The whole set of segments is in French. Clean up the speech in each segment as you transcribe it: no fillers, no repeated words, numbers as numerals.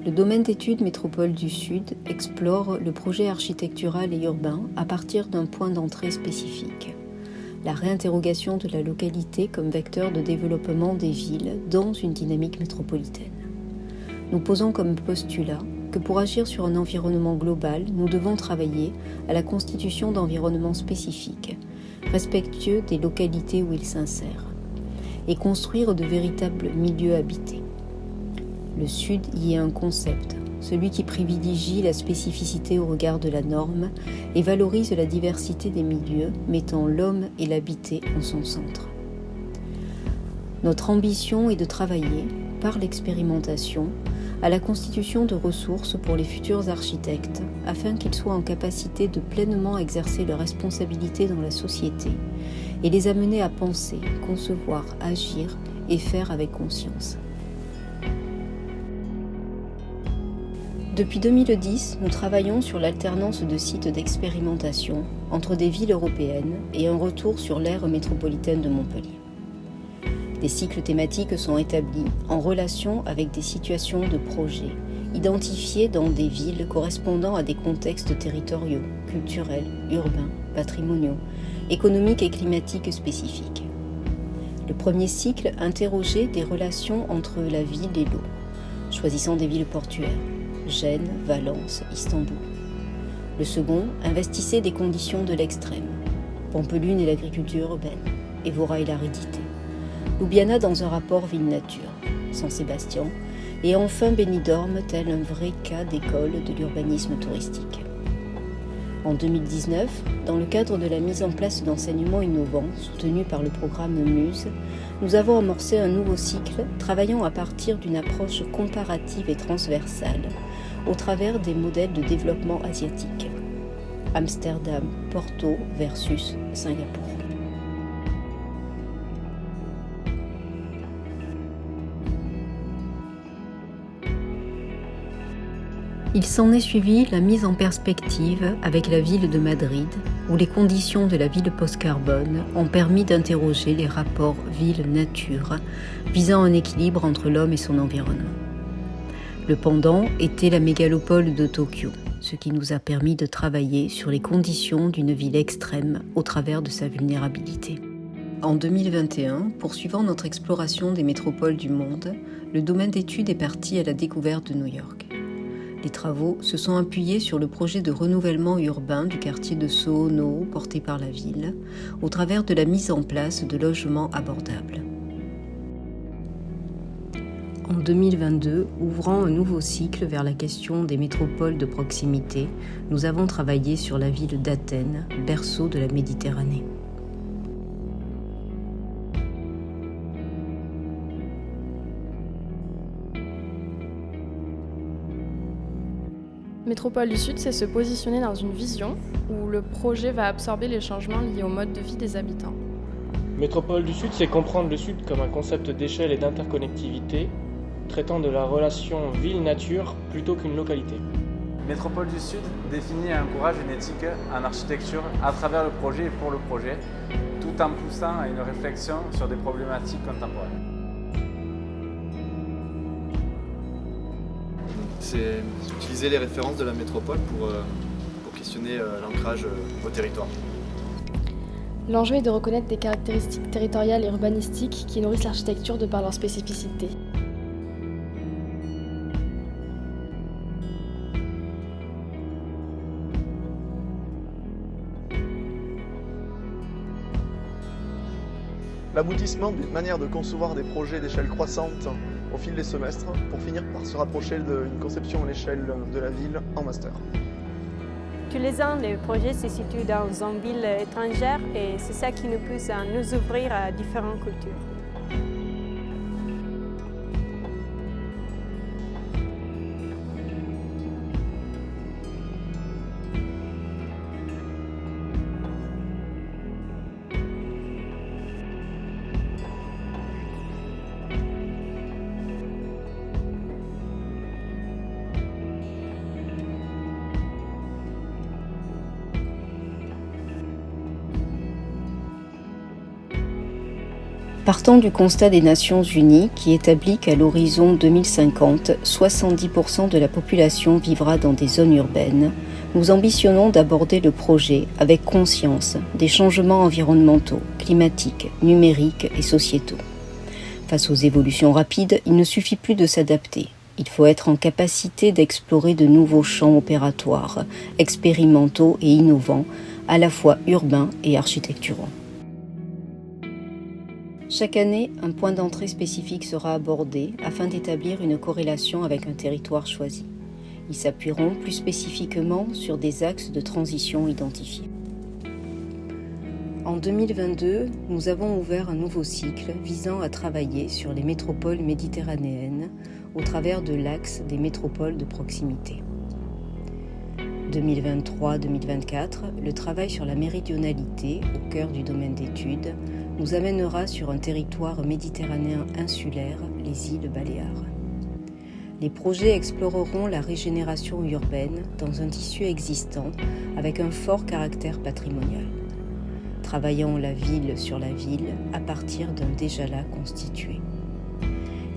Le domaine d'études Métropole du Sud explore le projet architectural et urbain à partir d'un point d'entrée spécifique. La réinterrogation de la localité comme vecteur de développement des villes dans une dynamique métropolitaine. Nous posons comme postulat que pour agir sur un environnement global, nous devons travailler à la constitution d'environnements spécifiques, respectueux des localités où ils s'insèrent, et construire de véritables milieux habités. Le Sud y est un concept, celui qui privilégie la spécificité au regard de la norme et valorise la diversité des milieux, mettant l'homme et l'habité en son centre. Notre ambition est de travailler, par l'expérimentation, à la constitution de ressources pour les futurs architectes, afin qu'ils soient en capacité de pleinement exercer leurs responsabilités dans la société et les amener à penser, concevoir, agir et faire avec conscience. Depuis 2010, nous travaillons sur l'alternance de sites d'expérimentation entre des villes européennes et un retour sur l'aire métropolitaine de Montpellier. Des cycles thématiques sont établis en relation avec des situations de projet, identifiées dans des villes correspondant à des contextes territoriaux, culturels, urbains, patrimoniaux, économiques et climatiques spécifiques. Le premier cycle interrogeait des relations entre la ville et l'eau, choisissant des villes portuaires. Gênes, Valence, Istanbul. Le second investissait des conditions de l'extrême. Pampelune et l'agriculture urbaine, Évora et l'aridité. Ljubljana dans un rapport ville-nature, San Sébastien, et enfin Benidorm tel un vrai cas d'école de l'urbanisme touristique. En 2019, dans le cadre de la mise en place d'enseignements innovants soutenu par le programme MUSE, nous avons amorcé un nouveau cycle travaillant à partir d'une approche comparative et transversale au travers des modèles de développement asiatiques. Amsterdam, Porto versus Singapour. Il s'en est suivi la mise en perspective avec la ville de Madrid, où les conditions de la ville post-carbone ont permis d'interroger les rapports ville-nature, visant un équilibre entre l'homme et son environnement. Le pendant était la mégalopole de Tokyo, ce qui nous a permis de travailler sur les conditions d'une ville extrême au travers de sa vulnérabilité. En 2021, poursuivant notre exploration des métropoles du monde, le domaine d'études est parti à la découverte de New York. Les travaux se sont appuyés sur le projet de renouvellement urbain du quartier de Soho-no porté par la ville, au travers de la mise en place de logements abordables. En 2022, ouvrant un nouveau cycle vers la question des métropoles de proximité, nous avons travaillé sur la ville d'Athènes, berceau de la Méditerranée. Métropole du Sud, c'est se positionner dans une vision où le projet va absorber les changements liés au mode de vie des habitants. Métropole du Sud, c'est comprendre le Sud comme un concept d'échelle et d'interconnectivité, traitant de la relation ville-nature plutôt qu'une localité. Métropole du Sud définit et encourage une éthique en architecture à travers le projet et pour le projet, tout en poussant à une réflexion sur des problématiques contemporaines. C'est utiliser les références de la métropole pour questionner l'ancrage au territoire. L'enjeu est de reconnaître des caractéristiques territoriales et urbanistiques qui nourrissent l'architecture de par leur spécificité. L'aboutissement d'une manière de concevoir des projets d'échelle croissante au fil des semestres pour finir par se rapprocher d'une conception à l'échelle de la ville en master. Tous les ans, le projet se situe dans une ville étrangère et c'est ça qui nous pousse à nous ouvrir à différentes cultures. Partant du constat des Nations Unies qui établit qu'à l'horizon 2050, 70% de la population vivra dans des zones urbaines, nous ambitionnons d'aborder le projet avec conscience des changements environnementaux, climatiques, numériques et sociétaux. Face aux évolutions rapides, il ne suffit plus de s'adapter. Il faut être en capacité d'explorer de nouveaux champs opératoires, expérimentaux et innovants, à la fois urbains et architecturaux. Chaque année, un point d'entrée spécifique sera abordé afin d'établir une corrélation avec un territoire choisi. Ils s'appuieront plus spécifiquement sur des axes de transition identifiés. En 2022, nous avons ouvert un nouveau cycle visant à travailler sur les métropoles méditerranéennes au travers de l'axe des métropoles de proximité. 2023-2024, le travail sur la méridionalité, au cœur du domaine d'études, nous amènera sur un territoire méditerranéen insulaire, les îles Baléares. Les projets exploreront la régénération urbaine dans un tissu existant avec un fort caractère patrimonial, travaillant la ville sur la ville à partir d'un déjà-là constitué.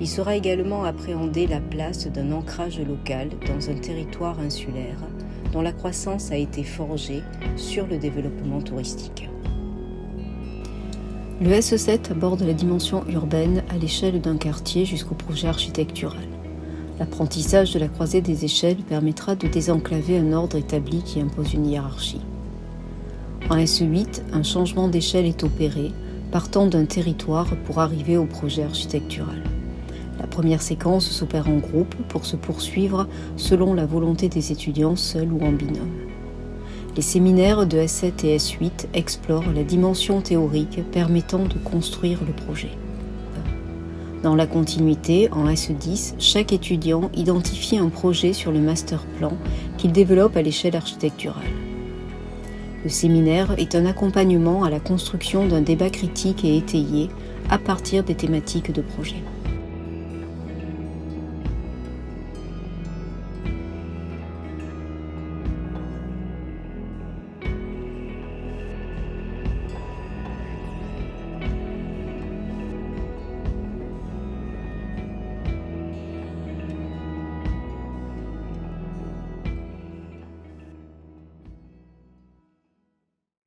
Il sera également appréhendé la place d'un ancrage local dans un territoire insulaire dont la croissance a été forgée sur le développement touristique. Le SE7 aborde la dimension urbaine à l'échelle d'un quartier jusqu'au projet architectural. L'apprentissage de la croisée des échelles permettra de désenclaver un ordre établi qui impose une hiérarchie. En SE8, un changement d'échelle est opéré, partant d'un territoire pour arriver au projet architectural. La première séquence s'opère en groupe pour se poursuivre selon la volonté des étudiants seuls ou en binôme. Les séminaires de S7 et S8 explorent la dimension théorique permettant de construire le projet. Dans la continuité, en SE10, chaque étudiant identifie un projet sur le master plan qu'il développe à l'échelle architecturale. Le séminaire est un accompagnement à la construction d'un débat critique et étayé à partir des thématiques de projet.